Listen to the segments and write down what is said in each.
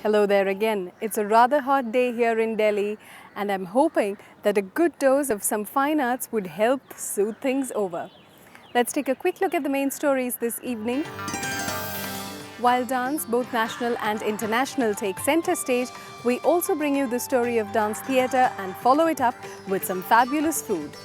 Hello there again. It's a rather hot day here in Delhi, and I'm hoping that a good dose of some fine arts would help soothe things over. Let's take a quick look at the main stories this evening. While dance, both national and international, take center stage, we also bring you the story of dance theatre and follow it up with some fabulous food.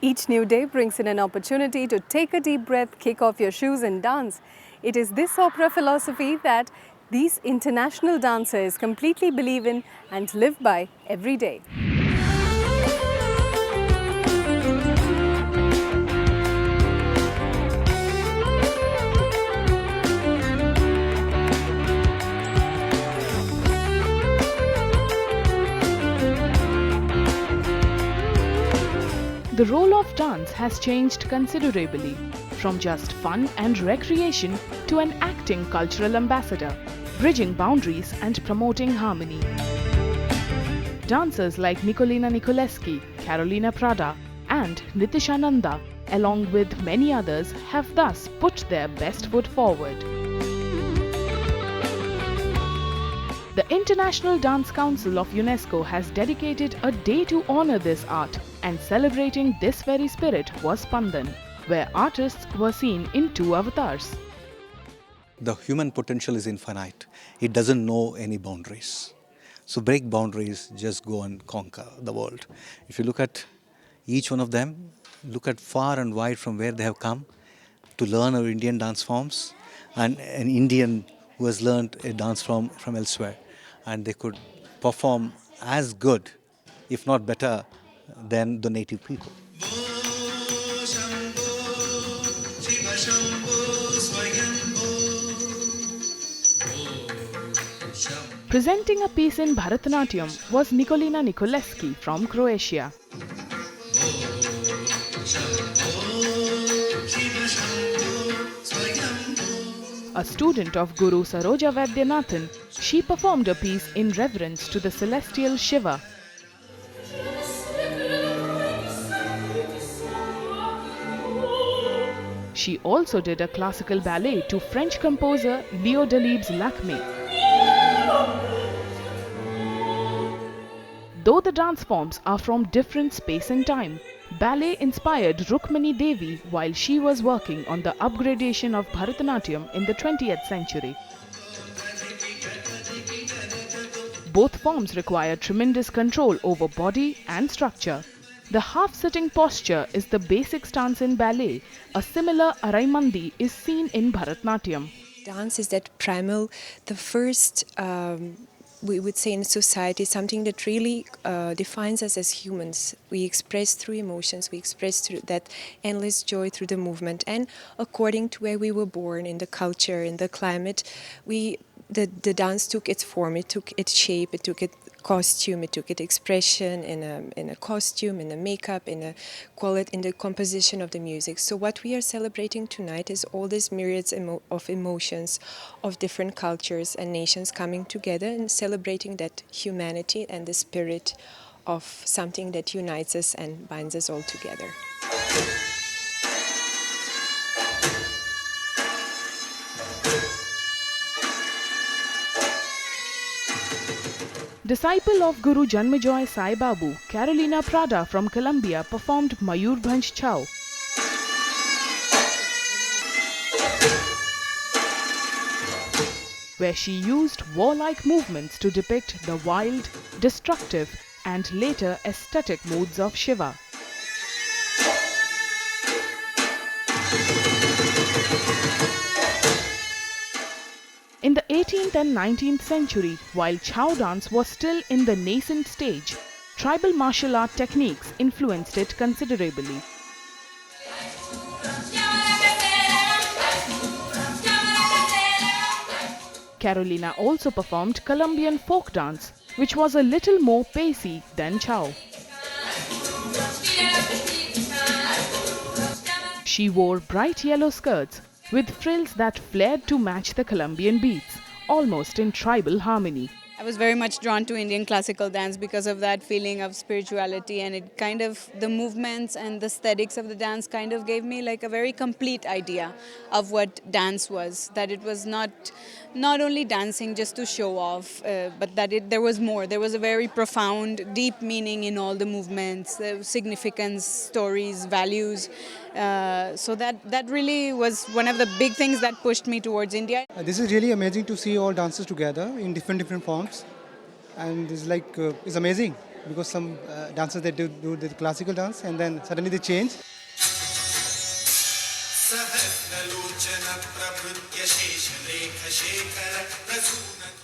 Each new day brings in an opportunity to take a deep breath, kick off your shoes and dance. It is this opera philosophy that these international dancers completely believe in and live by every day. The role of dance has changed considerably, from just fun and recreation to an acting cultural ambassador, bridging boundaries and promoting harmony. Dancers like Nicolina Niculeschi, Carolina Prada and Nitishananda, along with many others, have thus put their best foot forward. The International Dance Council of UNESCO has dedicated a day to honor this art, and celebrating this very spirit was Spandan, where artists were seen in two avatars. The human potential is infinite. It doesn't know any boundaries. So break boundaries, just go and conquer the world. If you look at each one of them, look at far and wide from where they have come to learn our Indian dance forms, and an Indian who has learned a dance form from elsewhere, and they could perform as good, if not better, than the native people. Presenting a piece in Bharatanatyam was Nicolina Niculeschi from Croatia. A student of Guru Saroja Vaidyanathan, she performed a piece in reverence to the celestial Shiva. She also did a classical ballet to French composer Leo Delibes' Lakme. Though the dance forms are from different space and time, ballet inspired Rukmani Devi while she was working on the upgradation of Bharatanatyam in the 20th century. Both forms require tremendous control over body and structure. The half-sitting posture is the basic stance in ballet. A similar Araimandi is seen in Bharatanatyam. Dance is that primal, the first, we would say in society, something that really defines us as humans. We express through emotions, we express through that endless joy through the movement. And according to where we were born, in the culture, in the climate, the dance took its form, it took its shape, it took its costume, it took its expression in a costume, in the makeup, in the composition of the music. So what we are celebrating tonight is all these myriads of emotions of different cultures and nations coming together and celebrating that humanity and the spirit of something that unites us and binds us all together. Disciple of Guru Janmejoy Sai Babu, Carolina Prada from Colombia performed Mayurbhanj Chau. Where she used warlike movements to depict the wild, destructive and later aesthetic moods of Shiva. In the 18th and 19th century, while Chau dance was still in the nascent stage, tribal martial art techniques influenced it considerably. Carolina also performed Colombian folk dance, which was a little more pacey than Chau. She wore bright yellow skirts with frills that flared to match the Colombian beats, almost in tribal harmony. I was very much drawn to Indian classical dance because of that feeling of spirituality, and it kind of, the movements and the aesthetics of the dance kind of gave me like a very complete idea of what dance was, that it was not only dancing just to show off, but that there was more. There was a very profound, deep meaning in all the movements, significance, stories, values. So that really was one of the big things that pushed me towards India. This is really amazing to see all dances together in different forms, and it's amazing because some dancers they do the classical dance and then suddenly they change.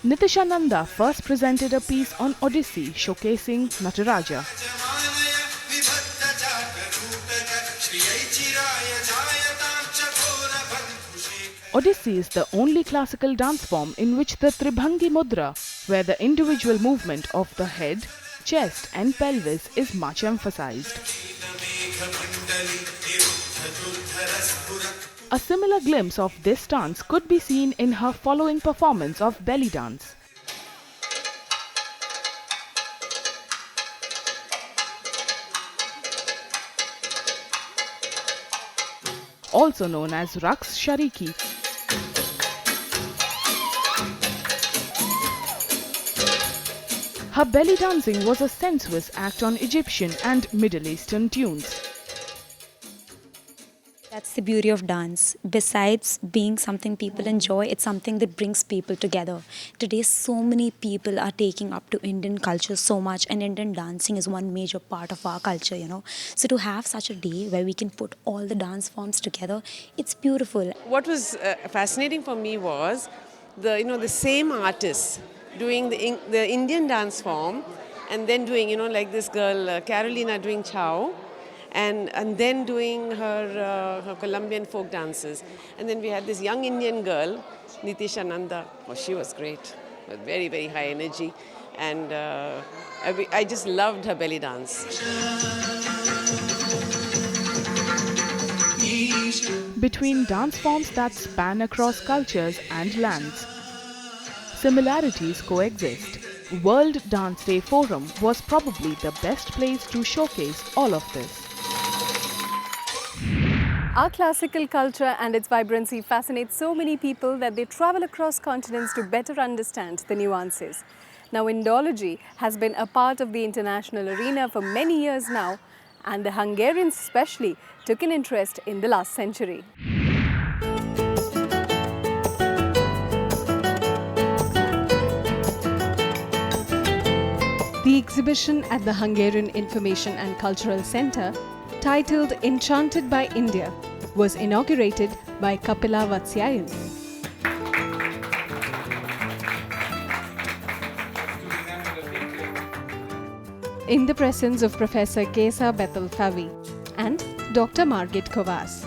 Nitishananda first presented a piece on Odissi showcasing Nataraja. Odissi is the only classical dance form in which the Tribhangi Mudra, where the individual movement of the head, chest and pelvis is much emphasized. A similar glimpse of this dance could be seen in her following performance of belly dance. Also known as Raqs Shariki. Her belly dancing was a sensuous act on Egyptian and Middle Eastern tunes. That's the beauty of dance. Besides being something people enjoy, it's something that brings people together. Today, so many people are taking up to Indian culture so much, and Indian dancing is one major part of our culture, you know. So to have such a day where we can put all the dance forms together, it's beautiful. What was fascinating for me was the same artists doing the Indian dance form, and then doing like this girl Carolina doing Chow. And then doing her Colombian folk dances. And then we had this young Indian girl, Nitishananda. Oh, she was great, with very, very high energy. And I just loved her belly dance. Between dance forms that span across cultures and lands, similarities coexist. World Dance Day Forum was probably the best place to showcase all of this. Our classical culture and its vibrancy fascinates so many people that they travel across continents to better understand the nuances. Now, Indology has been a part of the international arena for many years now, and the Hungarians especially took an interest in the last century. The exhibition at the Hungarian Information and Cultural Center, titled Enchanted by India, was inaugurated by Kapila Vatsyayan. In the presence of Professor Gesa Betelfavi and Dr. Margit Kovas.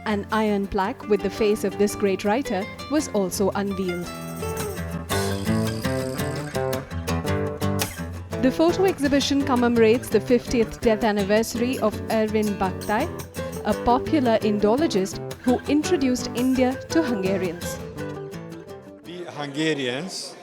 An iron plaque with the face of this great writer was also unveiled. The photo exhibition commemorates the 50th death anniversary of Ervin Baktai, a popular Indologist who introduced India to Hungarians. We Hungarians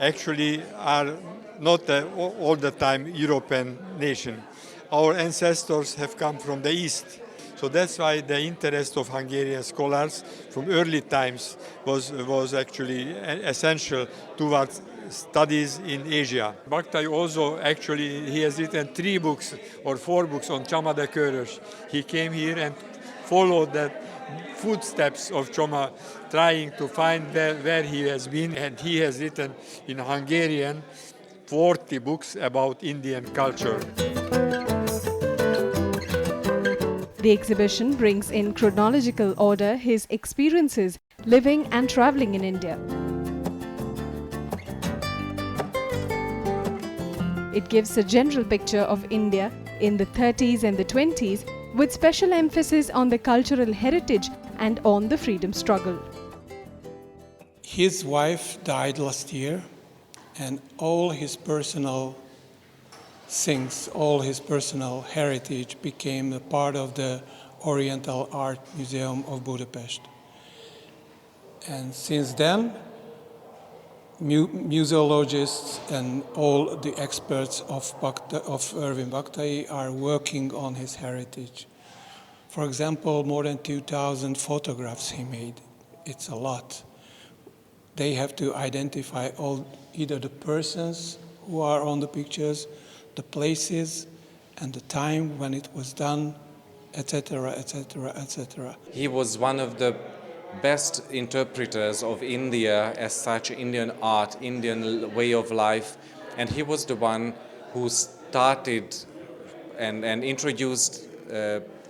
actually are not all the time European nation. Our ancestors have come from the East. So that's why the interest of Hungarian scholars from early times was actually essential towards studies in Asia. Baktai also he has written 3 books or 4 books on Csoma de Körös. He came here and followed the footsteps of Csoma, trying to find where he has been, and he has written in Hungarian 40 books about Indian culture. The exhibition brings in chronological order his experiences living and traveling in India. It gives a general picture of India in the 30s and the 20s, with special emphasis on the cultural heritage and on the freedom struggle. His wife died last year, and all his personal things, all his personal heritage became a part of the Oriental Art Museum of Budapest. And since then, museologists and all the experts of Ervin Baktai are working on his heritage. For example, more than 2,000 photographs he made. It's a lot. They have to identify either the persons who are on the pictures, the places, and the time when it was done, etc., etc., etc. He was one of the best interpreters of India as such, Indian art, Indian way of life, and he was the one who started and introduced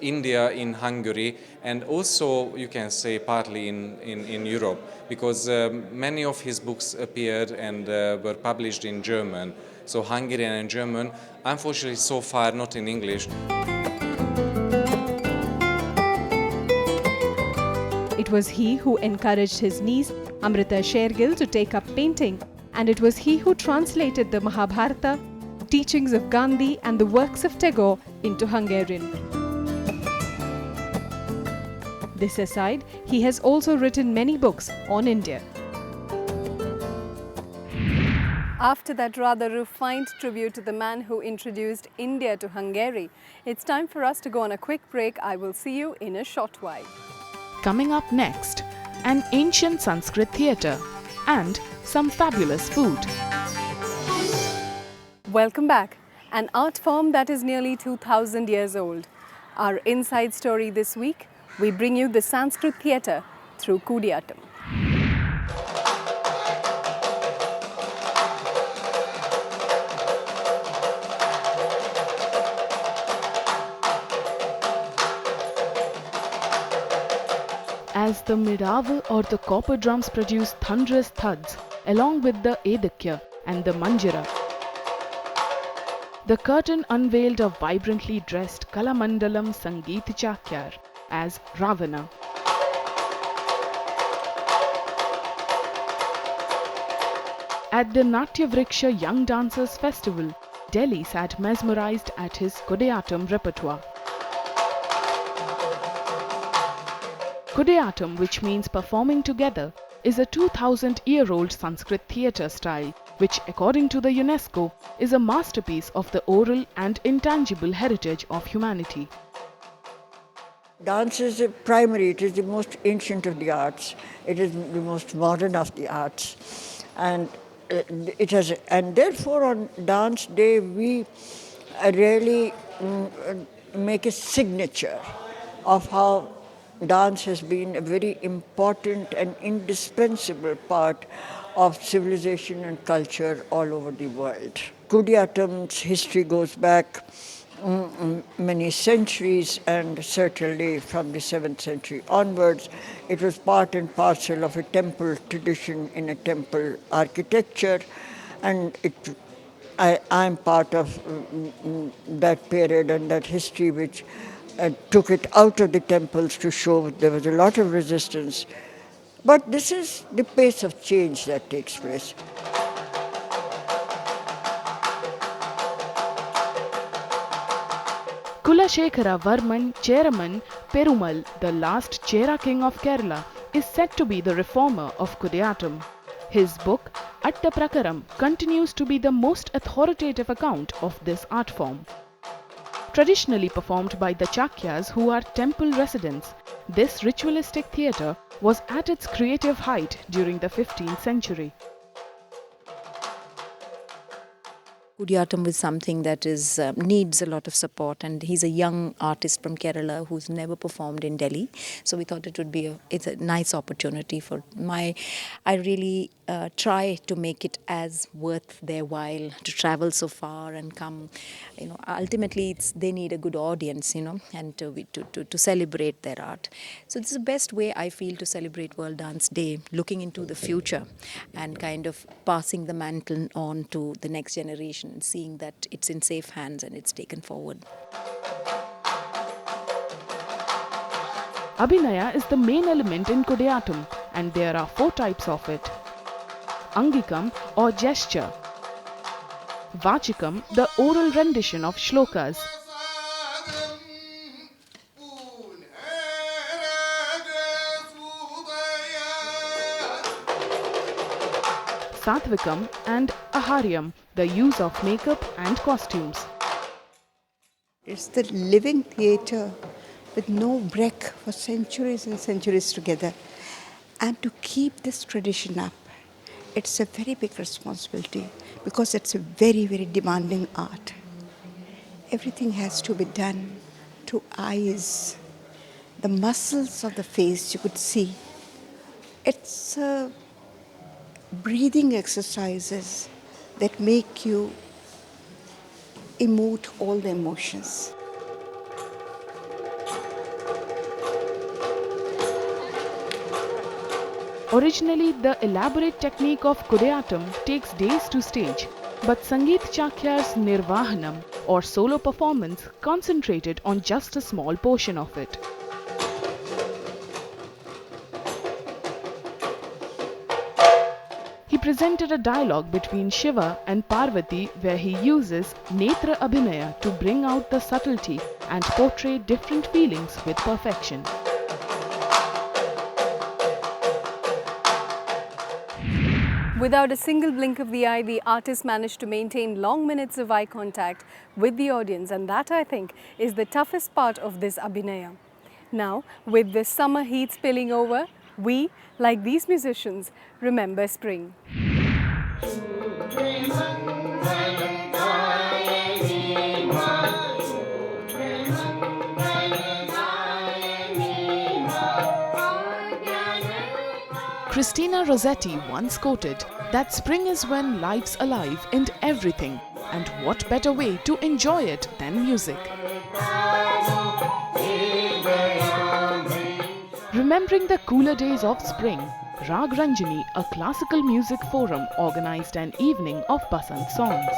India in Hungary, and also you can say partly in Europe, because many of his books appeared and were published in German, so Hungarian and German, unfortunately so far not in English. It was he who encouraged his niece, Amrita Shergill, to take up painting, and it was he who translated the Mahabharata, teachings of Gandhi and the works of Tagore into Hungarian. This aside, he has also written many books on India. After that rather refined tribute to the man who introduced India to Hungary, it's time for us to go on a quick break. I will see you in a short while. Coming up next, an ancient Sanskrit theatre and some fabulous food. Welcome back. An art form that is nearly 2,000 years old. Our inside story this week, we bring you the Sanskrit theatre through Kudiyattam. As the midava or the copper drums produce thunderous thuds along with the edikya and the manjira, the curtain unveiled a vibrantly dressed Kalamandalam Sangeet Chakyar as Ravana. At the Natya Vriksha Young Dancers Festival, Delhi sat mesmerized at his Kudiyattam repertoire. Kudiyattam, which means performing together, is a 2,000-year-old Sanskrit theatre style, which according to the UNESCO is a masterpiece of the oral and intangible heritage of humanity. Dance is primary, it is the most ancient of the arts, it is the most modern of the arts, and therefore on Dance Day we really make a signature of how dance has been a very important and indispensable part of civilization and culture all over the world. Kudiyattam's history goes back many centuries, and certainly from the 7th century onwards, it was part and parcel of a temple tradition in a temple architecture, and I'm part of that period and that history which took it out of the temples to show there was a lot of resistance. But this is the pace of change that takes place. Kulasekhara Varman Cheraman Perumal, the last Chera king of Kerala, is said to be the reformer of Kudiyattam. His book, Atta Prakaram, continues to be the most authoritative account of this art form. Traditionally performed by the Chakyas, who are temple residents, this ritualistic theatre was at its creative height during the 15th century. Kudiyattam is something that needs a lot of support, and he's a young artist from Kerala who's never performed in Delhi. So we thought it's a nice opportunity for I really try to make it as worth their while to travel so far and come. Ultimately they need a good audience, and to celebrate their art. So this is the best way I feel to celebrate World Dance Day, looking into the future and kind of passing the mantle on to the next generation and seeing that it's in safe hands and it's taken forward. Abhinaya is the main element in Kudiyattam, and there are 4 types of it. Angikam or gesture. Vachikam, the oral rendition of shlokas. Satvikam, and Aharyam, the use of makeup and costumes. It's the living theatre with no break for centuries and centuries together. And to keep this tradition up, it's a very big responsibility because it's a very, very demanding art. Everything has to be done to eyes. The muscles of the face you could see. It's breathing exercises that make you emote all the emotions. Originally, the elaborate technique of Kudyatam takes days to stage, but Sangeet Chakyar's Nirvahanam or solo performance concentrated on just a small portion of it. He presented a dialogue between Shiva and Parvati where he uses Netra Abhinaya to bring out the subtlety and portray different feelings with perfection. Without a single blink of the eye, the artist managed to maintain long minutes of eye contact with the audience, and that, I think, is the toughest part of this Abhinaya. Now, with the summer heat spilling over, we, like these musicians, remember spring. Christina Rossetti once quoted that spring is when life's alive in everything, and what better way to enjoy it than music. Remembering the cooler days of spring, Rag Ranjani, a classical music forum, organized an evening of Basant songs.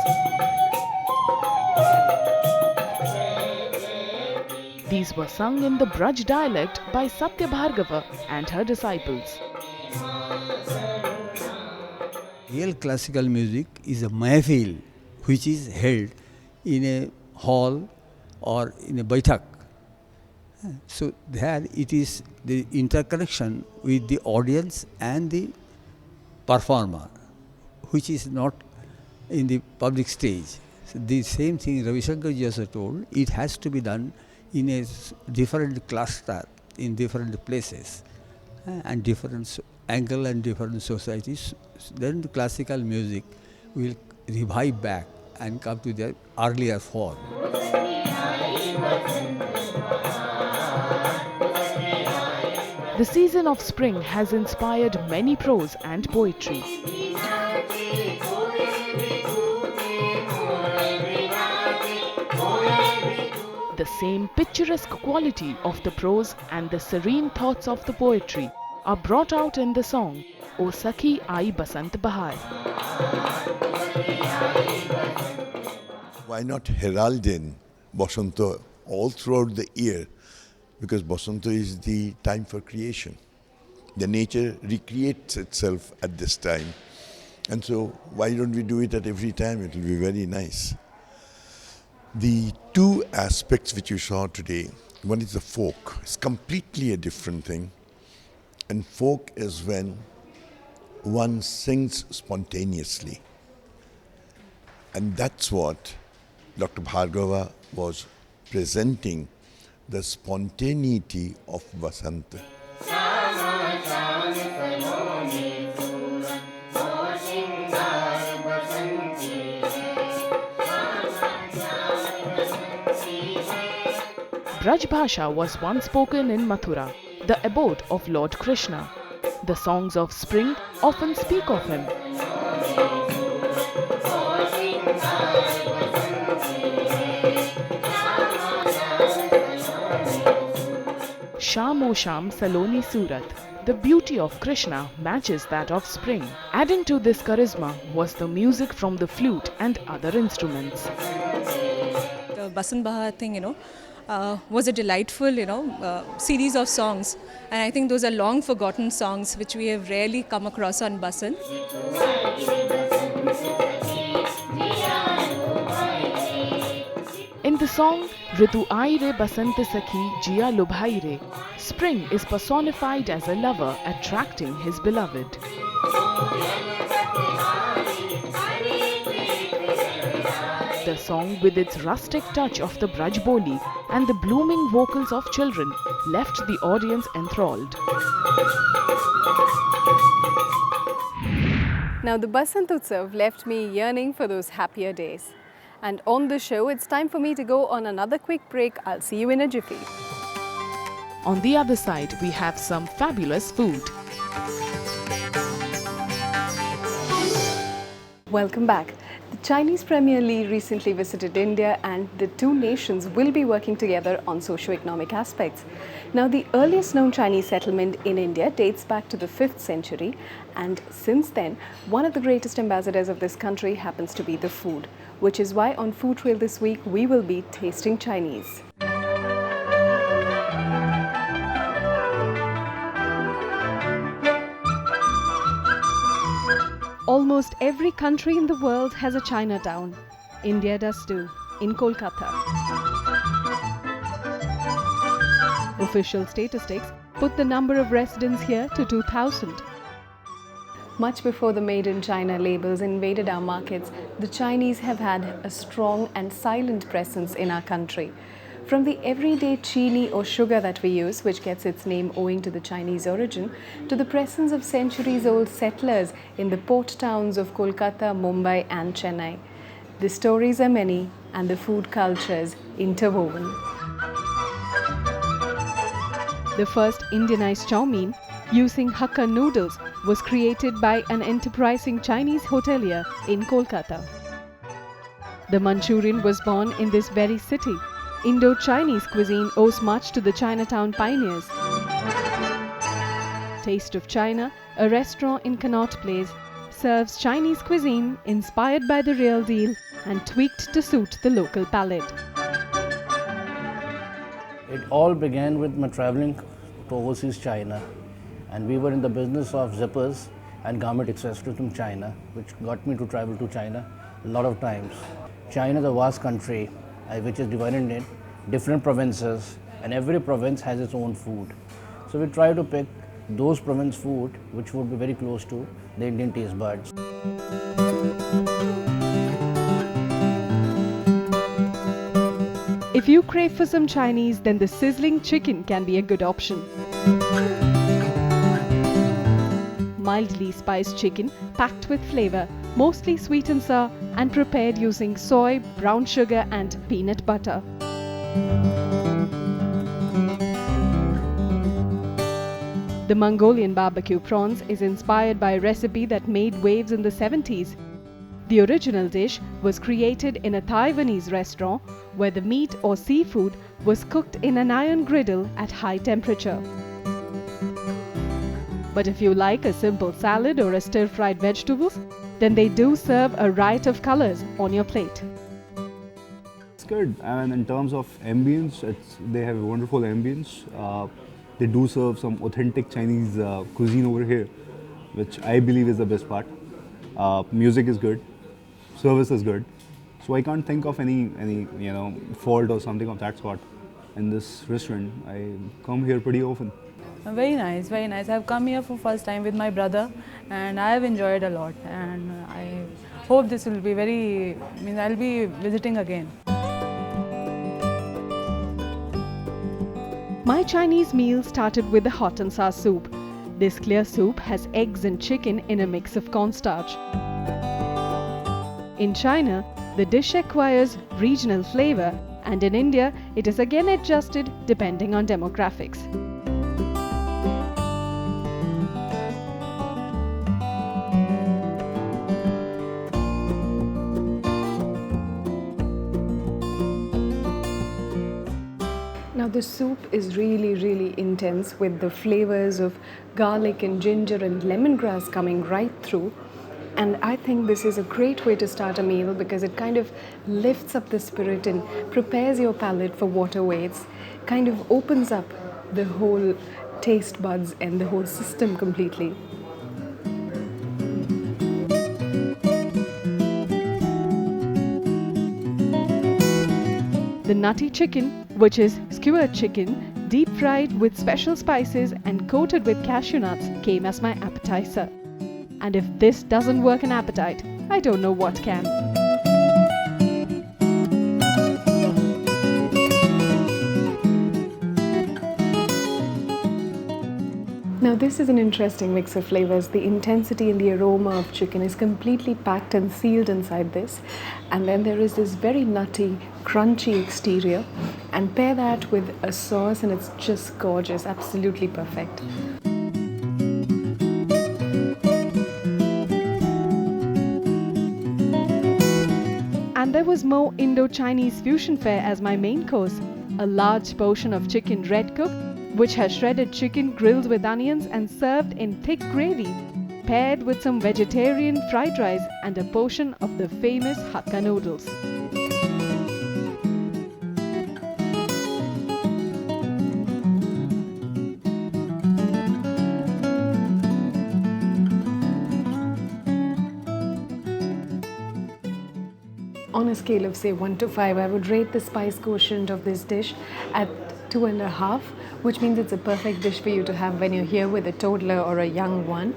These were sung in the Braj dialect by Satya Bhargava and her disciples. Real classical music is a mahfil which is held in a hall or in a baitak. So there it is the interconnection with the audience and the performer, which is not in the public stage. So the same thing Ravi Shankar ji also told, it has to be done in a different cluster, in different places, and different angle and different societies. Then the classical music will revive back and come to their earlier form. The season of spring has inspired many prose and poetry. The same picturesque quality of the prose and the serene thoughts of the poetry are brought out in the song O Sakhi Aayi Basant Bahar. Why not herald in Basanta all throughout the year? Because Basanta is the time for creation. The nature recreates itself at this time. And so why don't we do it at every time? It will be very nice. The two aspects which you saw today, one is the folk. It's completely a different thing. And folk is when one sings spontaneously. And that's what Dr. Bhargava was presenting, the spontaneity of Vasanta. Braj Bhasha was once spoken in Mathura, the abode of Lord Krishna. The songs of spring often speak of him. Sham O Sham Saloni Surat. The beauty of Krishna matches that of spring. Adding to this charisma was the music from the flute and other instruments. The Basant Bahar thing, was a delightful, series of songs. And I think those are long forgotten songs which we have rarely come across on Basant. In the song Ritu Aayi Re Basant Sakhi Jiya Lubhai Re, spring is personified as a lover attracting his beloved. The song, with its rustic touch of the Braj Boli and the blooming vocals of children, left the audience enthralled. Now the Basant Utsav left me yearning for those happier days. And on the show, it's time for me to go on another quick break. I'll see you in a jiffy. On the other side, we have some fabulous food. Welcome back. The Chinese Premier Li recently visited India, and the two nations will be working together on socio-economic aspects. Now, the earliest known Chinese settlement in India dates back to the 5th century, and since then, one of the greatest ambassadors of this country happens to be the food, which is why on Food Trail this week we will be tasting Chinese. Almost every country in the world has a Chinatown. India does too, in Kolkata. Official statistics put the number of residents here to 2,000. Much before the Made in China labels invaded our markets, the Chinese have had a strong and silent presence in our country. From the everyday chini or sugar that we use, which gets its name owing to the Chinese origin, to the presence of centuries-old settlers in the port towns of Kolkata, Mumbai and Chennai. The stories are many and the food cultures interwoven. The first Indianized chow mein, using Hakka noodles, was created by an enterprising Chinese hotelier in Kolkata. The Manchurian was born in this very city. Indo-Chinese cuisine owes much to the Chinatown pioneers. Taste of China, a restaurant in Connaught Place, serves Chinese cuisine inspired by the real deal and tweaked to suit the local palate. It all began with my traveling to overseas China, and we were in the business of zippers and garment accessories from China, which got me to travel to China a lot of times. China is a vast country which is divided in different provinces, and every province has its own food. So we try to pick those province food which would be very close to the Indian taste buds. If you crave for some Chinese, then the sizzling chicken can be a good option. Mildly spiced chicken packed with flavor, mostly sweet and sour, and prepared using soy, brown sugar and peanut butter. The Mongolian barbecue prawns is inspired by a recipe that made waves in the 70s. The original dish was created in a Taiwanese restaurant where the meat or seafood was cooked in an iron griddle at high temperature. But if you like a simple salad or a stir-fried vegetables, then they do serve a riot of colors on your plate. It's good, and in terms of ambience, they have a wonderful ambience. They do serve some authentic Chinese cuisine over here, which I believe is the best part. Music is good, service is good, so I can't think of any fault or something of that sort in this restaurant. I come here pretty often. Very nice, very nice. I've come here for first time with my brother and I have enjoyed a lot, and I hope this will be I'll be visiting again. My Chinese meal started with the hot and sour soup. This clear soup has eggs and chicken in a mix of cornstarch. In China, the dish acquires regional flavor, and in India, it is again adjusted depending on demographics. Now the soup is really intense, with the flavors of garlic and ginger and lemongrass coming right through. And I think this is a great way to start a meal because it kind of lifts up the spirit and prepares your palate for what awaits, kind of opens up the whole taste buds and the whole system completely. The nutty chicken, which is skewered chicken, deep fried with special spices and coated with cashew nuts, came as my appetizer. And if this doesn't work an appetite, I don't know what can. Now this is an interesting mix of flavors. The intensity and the aroma of chicken is completely packed and sealed inside this. And then there is this very nutty, crunchy exterior. And pair that with a sauce and it's just gorgeous, absolutely perfect. And there was more Indo-Chinese fusion fare as my main course. A large portion of chicken red cook, which has shredded chicken grilled with onions and served in thick gravy, paired with some vegetarian fried rice and a portion of the famous Hakka noodles. On a scale of say 1 to 5, I would rate the spice quotient of this dish at 2.5, which means it's a perfect dish for you to have when you're here with a toddler or a young one.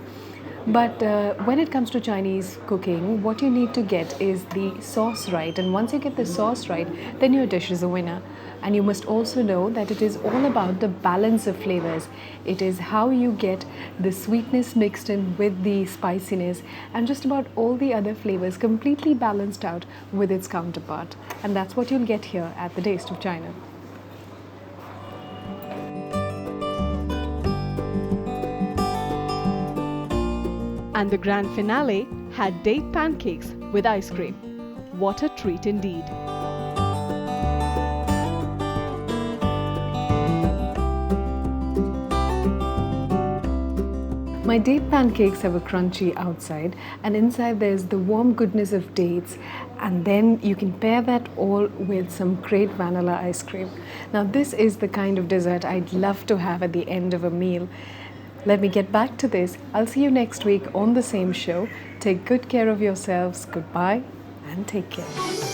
But when it comes to Chinese cooking, what you need to get is the sauce right. And once you get the sauce right, then your dish is a winner. And you must also know that it is all about the balance of flavors. It is how you get the sweetness mixed in with the spiciness and just about all the other flavors completely balanced out with its counterpart. And that's what you'll get here at the Taste of China. And the grand finale had date pancakes with ice cream. What a treat indeed. My date pancakes have a crunchy outside and inside there's the warm goodness of dates, and then you can pair that all with some great vanilla ice cream. Now this is the kind of dessert I'd love to have at the end of a meal. Let me get back to this. I'll see you next week on the same show. Take good care of yourselves. Goodbye and take care.